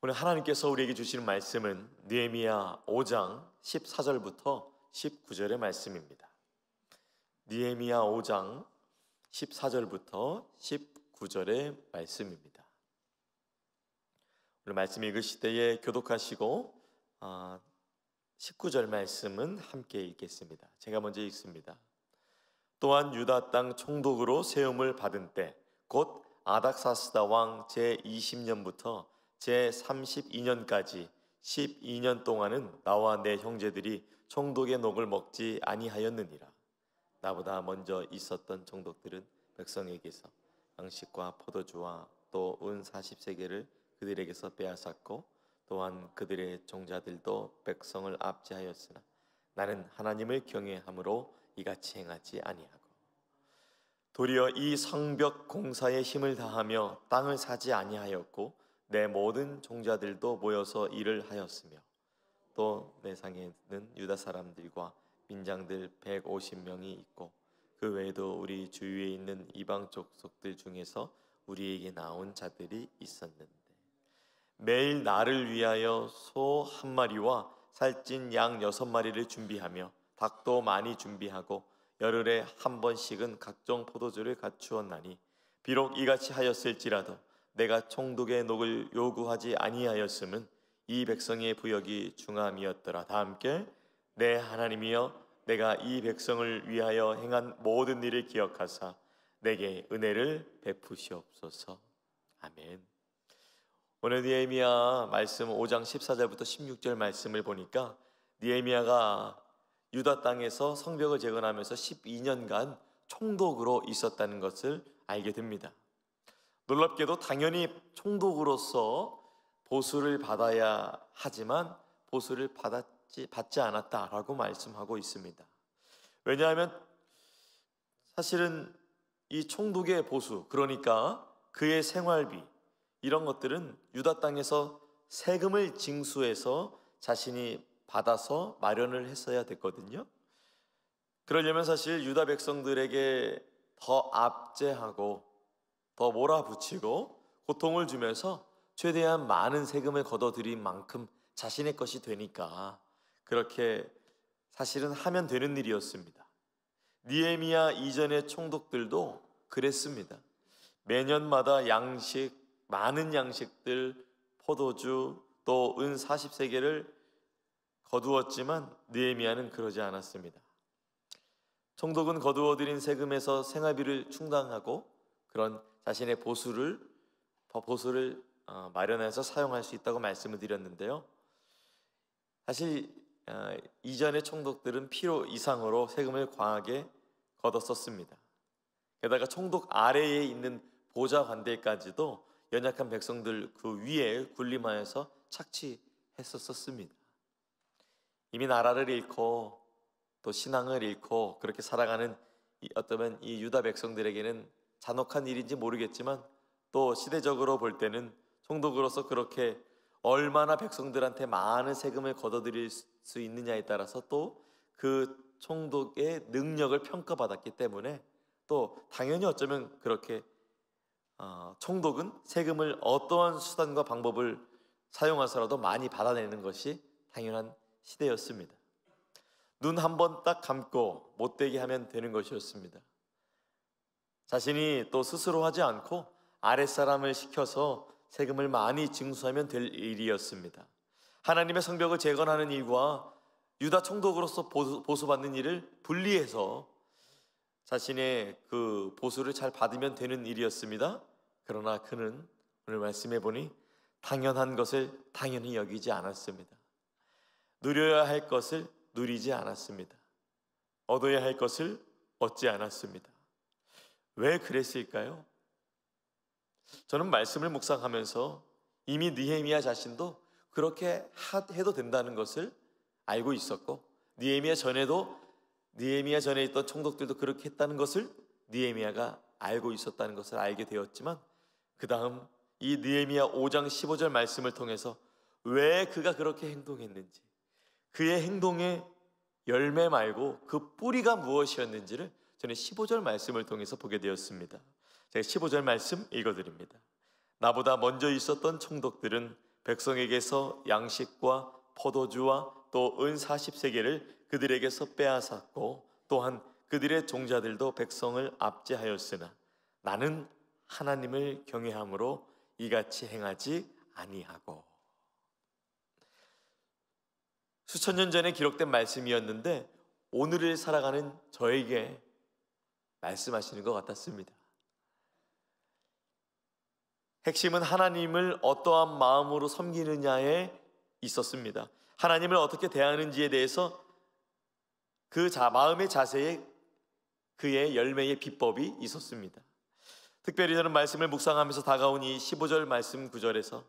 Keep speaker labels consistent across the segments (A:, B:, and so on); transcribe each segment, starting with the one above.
A: 오늘 하나님께서 우리에게 주시는 말씀은 느헤미야 5장 14절부터 19절의 말씀입니다. 느헤미야 5장 14절부터 19절의 말씀입니다. 오늘 말씀 읽으실 때에 교독하시고 19절 말씀은 함께 읽겠습니다. 제가 먼저 읽습니다. 또한 유다 땅 총독으로 세움을 받은 때 곧 아닥사스다 왕 제20년부터 제32년까지 12년 동안은 나와 내 형제들이 총독의 녹을 먹지 아니하였느니라. 나보다 먼저 있었던 총독들은 백성에게서 양식과 포도주와 또 은 40세겔을 그들에게서 빼앗았고 또한 그들의 종자들도 백성을 압제하였으나 나는 하나님을 경외함으로 이같이 행하지 아니하고 도리어 이 성벽 공사에 힘을 다하며 땅을 사지 아니하였고 내 모든 종자들도 모여서 일을 하였으며 또 내 상에는 유다 사람들과 민장들 150명이 있고 그 외에도 우리 주위에 있는 이방 족속들 중에서 우리에게 나온 자들이 있었는데 매일 나를 위하여 소 한 마리와 살찐 양 6마리를 준비하며 닭도 많이 준비하고 열흘에 한 번씩은 각종 포도주를 갖추었나니 비록 이같이 하였을지라도 내가 총독의 녹을 요구하지 아니하였음은 이 백성의 부역이 중함이었더라. 다 함께 내 하나님이여 내가 이 백성을 위하여 행한 모든 일을 기억하사 내게 은혜를 베푸시옵소서. 아멘. 오늘 느헤미야 말씀 5장 14절부터 16절 말씀을 보니까 느헤미야가 유다 땅에서 성벽을 재건하면서 12년간 총독으로 있었다는 것을 알게 됩니다. 놀랍게도 당연히 총독으로서 보수를 받아야 하지만 보수를 받지 않았다라고 말씀하고 있습니다. 왜냐하면 사실은 이 총독의 보수, 그러니까 그의 생활비 이런 것들은 유다 땅에서 세금을 징수해서 자신이 받아서 마련을 했어야 됐거든요. 그러려면 사실 유다 백성들에게 더 압제하고 더 몰아붙이고 고통을 주면서 최대한 많은 세금을 걷어들인 만큼 자신의 것이 되니까 그렇게 사실은 하면 되는 일이었습니다. 느헤미야 이전의 총독들도 그랬습니다. 매년마다 양식, 많은 양식들, 포도주, 또 은 40세겔을 거두었지만 느헤미야는 그러지 않았습니다. 총독은 거두어들인 세금에서 생활비를 충당하고 그런 자신의 보수를 마련해서 사용할 수 있다고 말씀을 드렸는데요. 사실 이전의 총독들은 필요 이상으로 세금을 과하게 걷었었습니다. 게다가 총독 아래에 있는 보좌관들까지도 연약한 백성들 그 위에 군림하여서 착취했었습니다. 이미 나라를 잃고 또 신앙을 잃고 그렇게 살아가는 어쩌면 이 유다 백성들에게는 잔혹한 일인지 모르겠지만 또 시대적으로 볼 때는 총독으로서 그렇게 얼마나 백성들한테 많은 세금을 걷어들일 수 있느냐에 따라서 또 그 총독의 능력을 평가받았기 때문에 또 당연히 어쩌면 그렇게 총독은 세금을 어떠한 수단과 방법을 사용해서라도 많이 받아내는 것이 당연한 시대였습니다. 눈 한 번 딱 감고 못되게 하면 되는 것이었습니다. 자신이 또 스스로 하지 않고 아랫사람을 시켜서 세금을 많이 징수하면 될 일이었습니다. 하나님의 성벽을 재건하는 일과 유다 총독으로서 보수받는 일을 분리해서 자신의 그 보수를 잘 받으면 되는 일이었습니다. 그러나 그는 오늘 말씀해 보니 당연한 것을 당연히 여기지 않았습니다. 누려야 할 것을 누리지 않았습니다. 얻어야 할 것을 얻지 않았습니다. 왜 그랬을까요? 저는 말씀을 묵상하면서 이미 느헤미야 자신도 그렇게 해도 된다는 것을 알고 있었고 느헤미야 전에 있던 총독들도 그렇게 했다는 것을 느헤미야가 알고 있었다는 것을 알게 되었지만 그 다음 이 느헤미야 5장 15절 말씀을 통해서 왜 그가 그렇게 행동했는지 그의 행동의 열매 말고 그 뿌리가 무엇이었는지를 저는 15절 말씀을 통해서 보게 되었습니다. 제가 15절 말씀 읽어드립니다. 나보다 먼저 있었던 총독들은 백성에게서 양식과 포도주와 또 은 40세겔을 그들에게서 빼앗았고 또한 그들의 종자들도 백성을 압제하였으나 나는 하나님을 경외함으로 이같이 행하지 아니하고. 수천 년 전에 기록된 말씀이었는데 오늘을 살아가는 저에게 말씀하시는 것 같았습니다. 핵심은 하나님을 어떠한 마음으로 섬기느냐에 있었습니다. 하나님을 어떻게 대하는지에 대해서 그 마음의 자세에 그의 열매의 비법이 있었습니다. 특별히 저는 말씀을 묵상하면서 다가온 이 15절 말씀 9절에서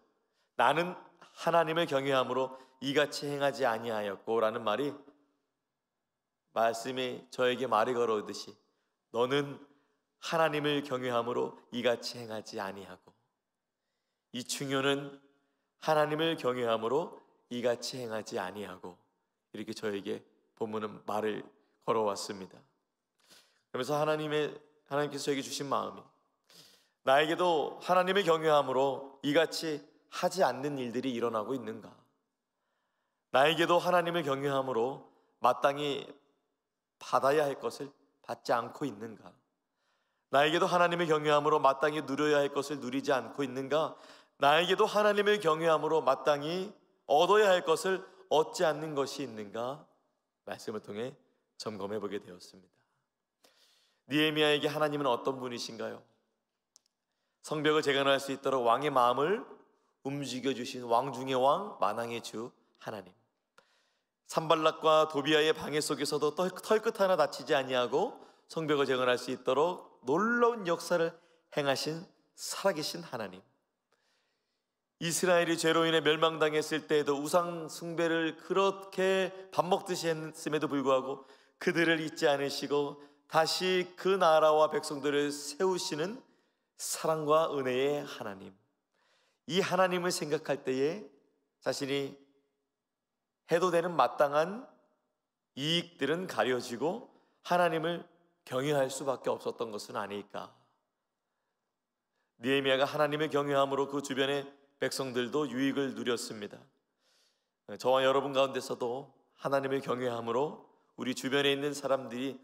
A: 나는 하나님을 경외함으로 이같이 행하지 아니하였고 라는 말씀이 저에게 말이 걸어오듯이 너는 하나님을 경외함으로 이같이 행하지 아니하고, 이 중요는 하나님을 경외함으로 이같이 행하지 아니하고, 이렇게 저에게 본문은 말을 걸어왔습니다. 그러면서 하나님께서 저에게 주신 마음이 나에게도 하나님을 경외함으로 이같이 하지 않는 일들이 일어나고 있는가? 나에게도 하나님을 경외함으로 마땅히 받아야 할 것을 받지 않고 있는가? 나에게도 하나님을 경외함으로 마땅히 누려야 할 것을 누리지 않고 있는가? 나에게도 하나님을 경외함으로 마땅히 얻어야 할 것을 얻지 않는 것이 있는가? 말씀을 통해 점검해 보게 되었습니다. 느헤미야에게 하나님은 어떤 분이신가요? 성벽을 재건할 수 있도록 왕의 마음을 움직여 주신 왕 중의 왕, 만왕의 주 하나님. 산발락과 도비아의 방해 속에서도 털끝 하나 다치지 아니하고 성벽을 재건할 수 있도록 놀라운 역사를 행하신 살아계신 하나님. 이스라엘이 죄로 인해 멸망당했을 때에도 우상 숭배를 그렇게 밥 먹듯이 했음에도 불구하고 그들을 잊지 않으시고 다시 그 나라와 백성들을 세우시는 사랑과 은혜의 하나님. 이 하나님을 생각할 때에 자신이 해도 되는 마땅한 이익들은 가려지고 하나님을 경외할 수밖에 없었던 것은 아닐까. 느헤미야가 하나님을 경외함으로 그 주변의 백성들도 유익을 누렸습니다. 저와 여러분 가운데서도 하나님을 경외함으로 우리 주변에 있는 사람들이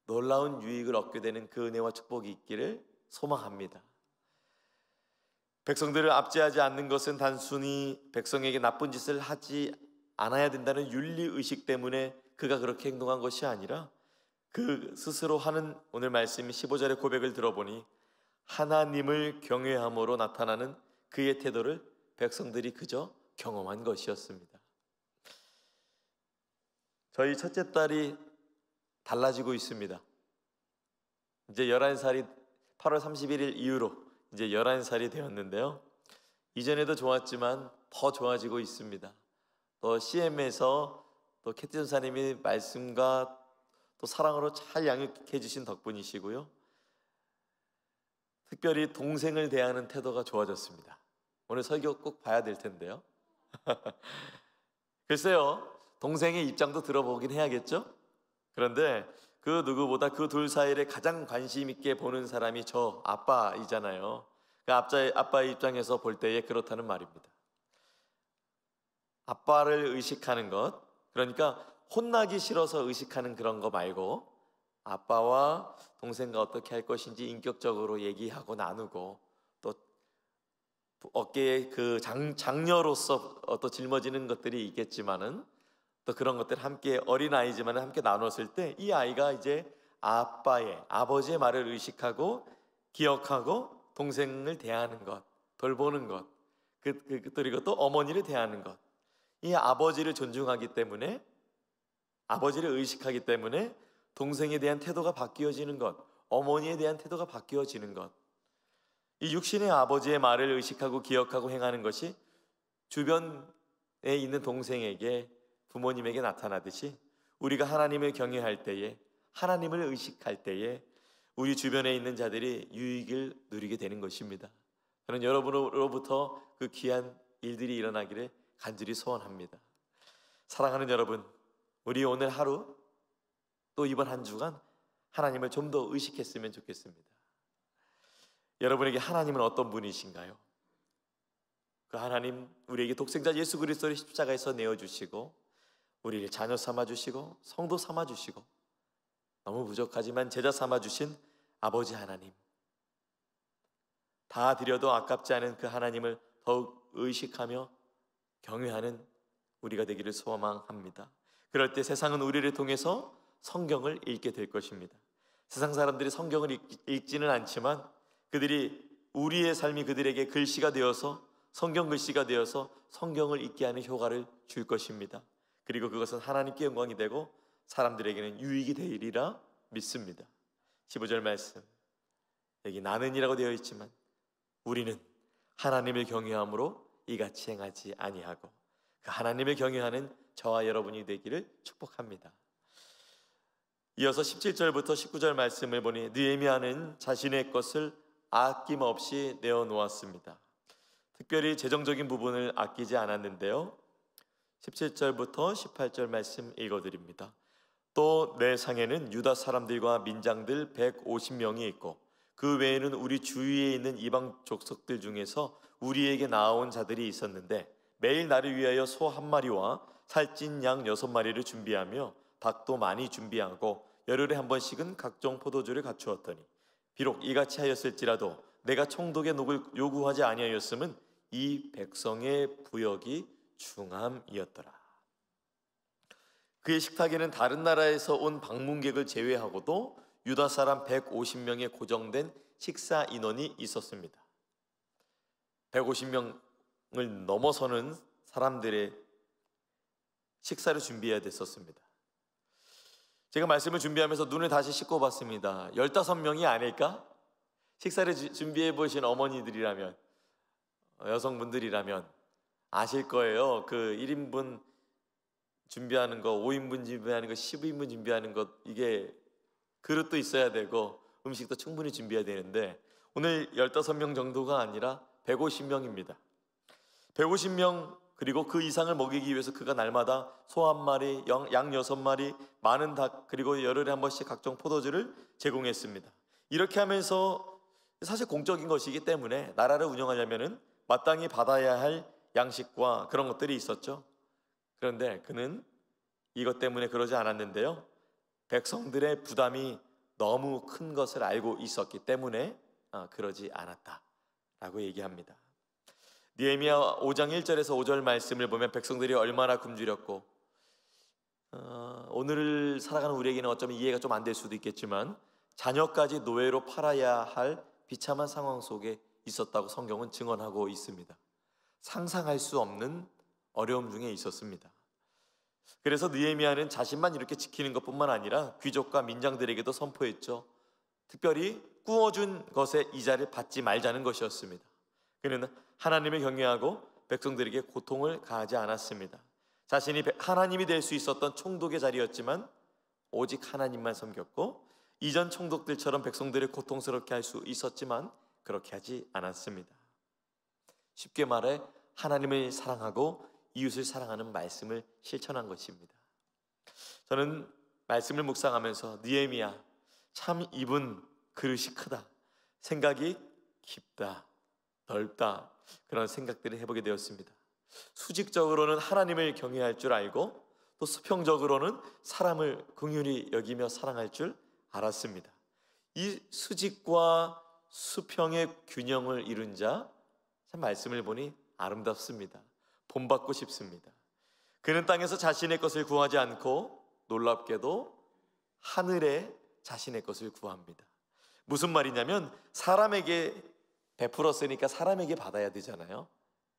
A: 놀라운 유익을 얻게 되는 그 은혜와 축복이 있기를 소망합니다. 백성들을 압제하지 않는 것은 단순히 백성에게 나쁜 짓을 하지 않아야 된다는 윤리의식 때문에 그가 그렇게 행동한 것이 아니라 그 스스로 하는 오늘 말씀 15절의 고백을 들어보니 하나님을 경외함으로 나타나는 그의 태도를 백성들이 그저 경험한 것이었습니다. 저희 첫째 딸이 달라지고 있습니다. 이제 11살이 8월 31일 이후로 이제 11살이 되었는데요. 이전에도 좋았지만 더 좋아지고 있습니다. 또 CM에서 또 캐티 전사님이 말씀과 또 사랑으로 잘 양육해 주신 덕분이시고요. 특별히 동생을 대하는 태도가 좋아졌습니다. 오늘 설교 꼭 봐야 될 텐데요. 글쎄요, 동생의 입장도 들어보긴 해야겠죠? 그런데 그 누구보다 그 둘 사이를 가장 관심 있게 보는 사람이 저 아빠이잖아요. 그 아빠의 입장에서 볼 때에 그렇다는 말입니다. 아빠를 의식하는 것, 그러니까 혼나기 싫어서 의식하는 그런 거 말고 아빠와 동생과 어떻게 할 것인지 인격적으로 얘기하고 나누고 또 어깨에 그 장녀로서 또 짊어지는 것들이 있겠지만은 또 그런 것들 함께 어린아이지만 함께 나눴을 때 이 아이가 이제 아버지의 말을 의식하고 기억하고 동생을 대하는 것, 돌보는 것, 그리고 또 어머니를 대하는 것, 이 아버지를 존중하기 때문에 아버지를 의식하기 때문에 동생에 대한 태도가 바뀌어지는 것, 어머니에 대한 태도가 바뀌어지는 것, 이 육신의 아버지의 말을 의식하고 기억하고 행하는 것이 주변에 있는 동생에게 부모님에게 나타나듯이 우리가 하나님을 경외할 때에 하나님을 의식할 때에 우리 주변에 있는 자들이 유익을 누리게 되는 것입니다. 저는 여러분으로부터 그 귀한 일들이 일어나기를 간절히 소원합니다. 사랑하는 여러분, 우리 오늘 하루 또 이번 한 주간 하나님을 좀 더 의식했으면 좋겠습니다. 여러분에게 하나님은 어떤 분이신가요? 그 하나님 우리에게 독생자 예수 그리스도를 십자가에서 내어주시고 우리를 자녀 삼아주시고 성도 삼아주시고 너무 부족하지만 제자 삼아주신 아버지 하나님, 다 드려도 아깝지 않은 그 하나님을 더욱 의식하며 경외하는 우리가 되기를 소망합니다. 그럴 때 세상은 우리를 통해서 성경을 읽게 될 것입니다. 세상 사람들이 성경을 읽지는 않지만 그들이 우리의 삶이 그들에게 글씨가 되어서 성경 글씨가 되어서 성경을 읽게 하는 효과를 줄 것입니다. 그리고 그것은 하나님께 영광이 되고 사람들에게는 유익이 되리라 믿습니다. 15절 말씀, 여기 나는이라고 되어 있지만 우리는 하나님을 경외함으로 이같이 행하지 아니하고, 그 하나님을 경외하는 저와 여러분이 되기를 축복합니다. 이어서 17절부터 19절 말씀을 보니 느헤미야는 자신의 것을 아낌없이 내어놓았습니다. 특별히 재정적인 부분을 아끼지 않았는데요. 17절부터 18절 말씀 읽어드립니다. 또 내 상에는 유다 사람들과 민장들 150명이 있고 그 외에는 우리 주위에 있는 이방 족속들 중에서 우리에게 나아온 자들이 있었는데 매일 나를 위하여 소 한 마리와 살찐 양 6마리를 준비하며 닭도 많이 준비하고 열흘에 한 번씩은 각종 포도주를 갖추었더니 비록 이같이 하였을지라도 내가 총독의 녹을 요구하지 아니하였음은 이 백성의 부역이 중함이었더라. 그의 식탁에는 다른 나라에서 온 방문객을 제외하고도 유다 사람 150명의 고정된 식사 인원이 있었습니다. 150명을 넘어서는 사람들의 식사를 준비해야 됐었습니다. 제가 말씀을 준비하면서 눈을 다시 씻고 봤습니다. 15명이 아닐까? 식사를 준비해 보신 어머니들이라면, 여성분들이라면 아실 거예요. 그 1인분 준비하는 거, 5인분 준비하는 거, 12인분 준비하는 것, 이게 그릇도 있어야 되고 음식도 충분히 준비해야 되는데 오늘 15명 정도가 아니라 150명입니다. 150명, 그리고 그 이상을 먹이기 위해서 그가 날마다 소 한 마리, 양 6마리, 많은 닭, 그리고 열흘에 한 번씩 각종 포도주를 제공했습니다. 이렇게 하면서 사실 공적인 것이기 때문에 나라를 운영하려면 마땅히 받아야 할 양식과 그런 것들이 있었죠. 그런데 그는 이것 때문에 그러지 않았는데요. 백성들의 부담이 너무 큰 것을 알고 있었기 때문에 그러지 않았다라고 얘기합니다. 느헤미야 5장 1절에서 5절 말씀을 보면 백성들이 얼마나 굶주렸고, 오늘 살아가는 우리에게는 어쩌면 이해가 좀 안 될 수도 있겠지만 자녀까지 노예로 팔아야 할 비참한 상황 속에 있었다고 성경은 증언하고 있습니다. 상상할 수 없는 어려움 중에 있었습니다. 그래서 느헤미야는 자신만 이렇게 지키는 것뿐만 아니라 귀족과 민장들에게도 선포했죠. 특별히 구워준 것의 이자를 받지 말자는 것이었습니다. 그는 하나님을 경외하고 백성들에게 고통을 가하지 않았습니다. 자신이 하나님이 될 수 있었던 총독의 자리였지만 오직 하나님만 섬겼고, 이전 총독들처럼 백성들을 고통스럽게 할 수 있었지만 그렇게 하지 않았습니다. 쉽게 말해 하나님을 사랑하고 이웃을 사랑하는 말씀을 실천한 것입니다. 저는 말씀을 묵상하면서 느헤미야, 참 입은 그릇이 크다, 생각이 깊다, 넓다, 그런 생각들을 해보게 되었습니다. 수직적으로는 하나님을 경외할 줄 알고 또 수평적으로는 사람을 긍휼히 여기며 사랑할 줄 알았습니다. 이 수직과 수평의 균형을 이룬 자, 참 말씀을 보니 아름답습니다. 본받고 싶습니다. 그는 땅에서 자신의 것을 구하지 않고 놀랍게도 하늘에 자신의 것을 구합니다. 무슨 말이냐면 사람에게 베풀었으니까 사람에게 받아야 되잖아요.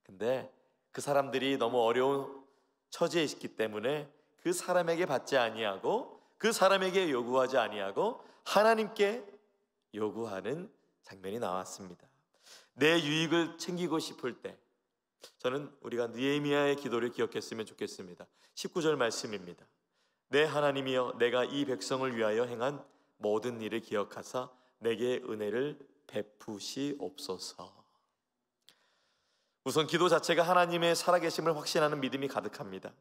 A: 근데 그 사람들이 너무 어려운 처지에 있기 때문에 그 사람에게 받지 아니하고 그 사람에게 요구하지 아니하고 하나님께 요구하는 장면이 나왔습니다. 내 유익을 챙기고 싶을 때 저는 우리가 느헤미야의 기도를 기억했으면 좋겠습니다. 19절 말씀입니다. 내 하나님이여, 내가 이 백성을 위하여 행한 모든 일을 기억하사 내게 은혜를 베푸시옵소서. 우선 기도 자체가 하나님의 살아계심을 확신하는 믿음이 가득합니다.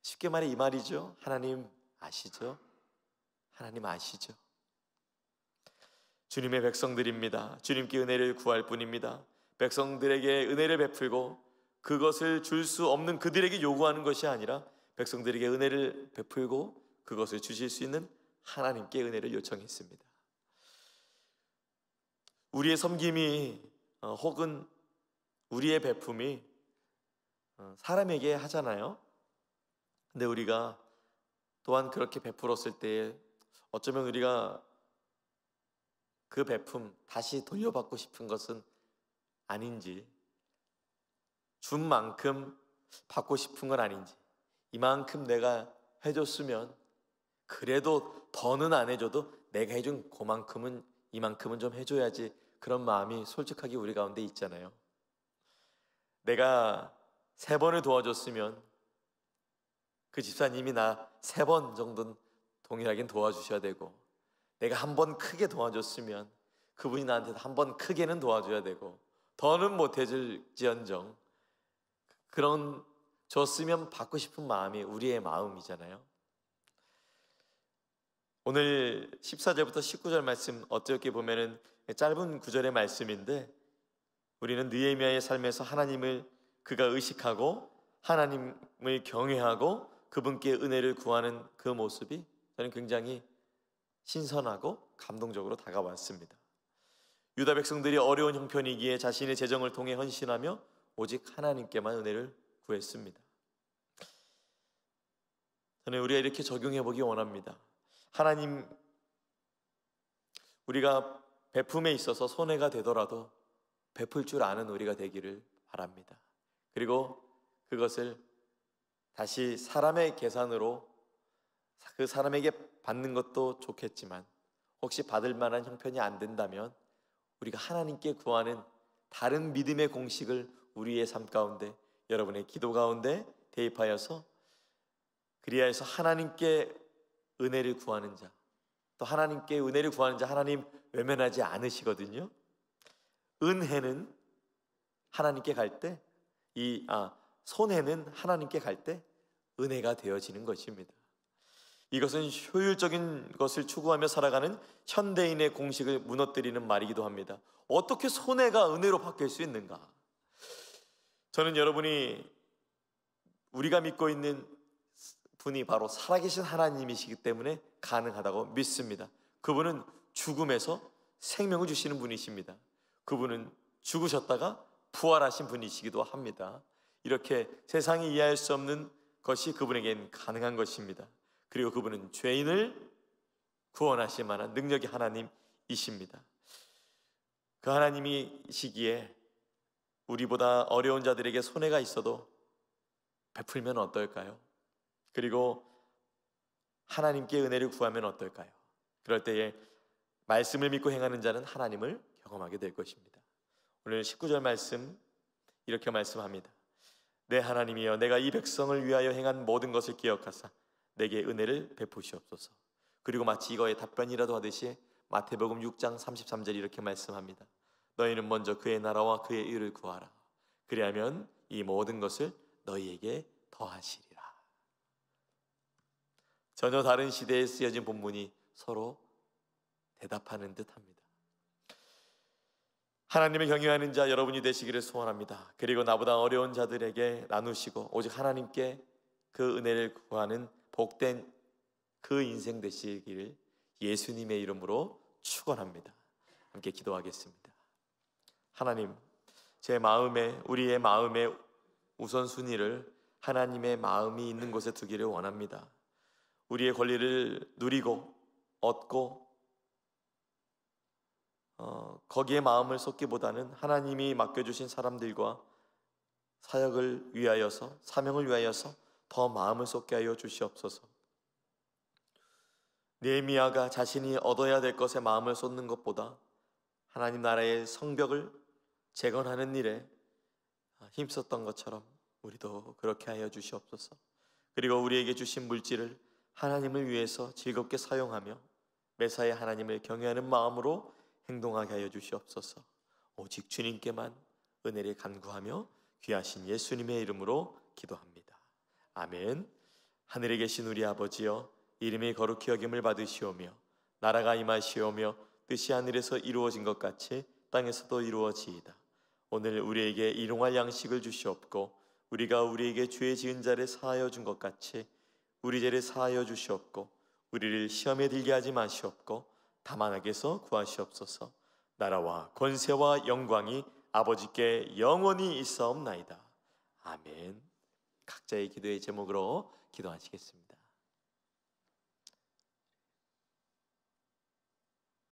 A: 쉽게 말해 이 말이죠. 하나님 아시죠? 하나님 아시죠? 주님의 백성들입니다. 주님께 은혜를 구할 뿐입니다. 백성들에게 은혜를 베풀고 그것을 줄 수 없는 그들에게 요구하는 것이 아니라 백성들에게 은혜를 베풀고 그것을 주실 수 있는 하나님께 은혜를 요청했습니다. 우리의 섬김이 혹은 우리의 베품이 사람에게 하잖아요. 근데 우리가 또한 그렇게 베풀었을 때에 어쩌면 우리가 그 베품 다시 돌려받고 싶은 것은 아닌지, 준 만큼 받고 싶은 건 아닌지, 이만큼 내가 해줬으면 그래도 더는 안 해줘도 내가 해준 그만큼은 이만큼은 좀 해줘야지, 그런 마음이 솔직하게 우리 가운데 있잖아요. 내가 3번을 도와줬으면 그 집사님이 나 3번 정도는 동일하게 도와주셔야 되고, 내가 1번 크게 도와줬으면 그분이 나한테 1번 크게는 도와줘야 되고, 더는 못해줄지언정 그런 줬으면 받고 싶은 마음이 우리의 마음이잖아요. 오늘 14절부터 19절 말씀 어떻게 보면은 짧은 구절의 말씀인데, 우리는 느헤미야의 삶에서 하나님을 그가 의식하고 하나님을 경외하고 그분께 은혜를 구하는 그 모습이 저는 굉장히 신선하고 감동적으로 다가왔습니다. 유다 백성들이 어려운 형편이기에 자신의 재정을 통해 헌신하며 오직 하나님께만 은혜를 구했습니다. 저는 우리가 이렇게 적용해 보기 원합니다. 하나님, 우리가 베품에 있어서 손해가 되더라도 베풀 줄 아는 우리가 되기를 바랍니다. 그리고 그것을 다시 사람의 계산으로 그 사람에게 받는 것도 좋겠지만, 혹시 받을 만한 형편이 안 된다면 우리가 하나님께 구하는 다른 믿음의 공식을 우리의 삶 가운데, 여러분의 기도 가운데 대입하여서, 그리하여서 하나님께 은혜를 구하는 자, 또 하나님께 은혜를 구하는 자 하나님 외면하지 않으시거든요. 은혜는 하나님께 갈 때, 손해는 하나님께 갈 때 은혜가 되어지는 것입니다. 이것은 효율적인 것을 추구하며 살아가는 현대인의 공식을 무너뜨리는 말이기도 합니다. 어떻게 손해가 은혜로 바뀔 수 있는가? 저는 여러분이, 우리가 믿고 있는 분이 바로 살아계신 하나님이시기 때문에 가능하다고 믿습니다. 그분은 죽음에서 생명을 주시는 분이십니다. 그분은 죽으셨다가 부활하신 분이시기도 합니다. 이렇게 세상이 이해할 수 없는 것이 그분에겐 가능한 것입니다. 그리고 그분은 죄인을 구원하실 만한 능력의 하나님이십니다. 그 하나님이시기에 우리보다 어려운 자들에게 손해가 있어도 베풀면 어떨까요? 그리고 하나님께 은혜를 구하면 어떨까요? 그럴 때에 말씀을 믿고 행하는 자는 하나님을 경험하게 될 것입니다. 오늘 19절 말씀 이렇게 말씀합니다. 내 하나님이여, 내가 이 백성을 위하여 행한 모든 것을 기억하사 내게 은혜를 베푸시옵소서. 그리고 마치 이거의 답변이라도 하듯이 마태복음 6장 33절 이렇게 말씀합니다. 너희는 먼저 그의 나라와 그의 의를 구하라. 그리하면 이 모든 것을 너희에게 더하시리라. 전혀 다른 시대에 쓰여진 본문이 서로 대답하는 듯합니다. 하나님을 경외하는 자 여러분이 되시기를 소원합니다. 그리고 나보다 어려운 자들에게 나누시고 오직 하나님께 그 은혜를 구하는 복된 그 인생 되시기를 예수님의 이름으로 축원합니다. 함께 기도하겠습니다. 하나님, 제 마음에, 우리의 마음의 우선순위를 하나님의 마음이 있는 곳에 두기를 원합니다. 우리의 권리를 누리고 얻고 거기에 마음을 쏟기보다는 하나님이 맡겨주신 사람들과 사역을 위하여서, 사명을 위하여서 더 마음을 쏟게 하여 주시옵소서. 느헤미야가 자신이 얻어야 될 것에 마음을 쏟는 것보다 하나님 나라의 성벽을 재건하는 일에 힘썼던 것처럼 우리도 그렇게 하여 주시옵소서. 그리고 우리에게 주신 물질을 하나님을 위해서 즐겁게 사용하며 매사에 하나님을 경외하는 마음으로 행동하게 하여 주시옵소서. 오직 주님께만 은혜를 간구하며 귀하신 예수님의 이름으로 기도합니다. 아멘. 하늘에 계신 우리 아버지여, 이름이 거룩히 여김을 받으시오며 나라가 임하시오며 뜻이 하늘에서 이루어진 것 같이 땅에서도 이루어지이다. 오늘 우리에게 일용할 양식을 주시옵고 우리가 우리에게 죄 지은 자를 사하여 준 것 같이 우리 죄를 사하여 주시옵고 우리를 시험에 들게 하지 마시옵고 다만 악에서 구하시옵소서. 나라와 권세와 영광이 아버지께 영원히 있사옵나이다. 아멘. 각자의 기도의 제목으로 기도하시겠습니다.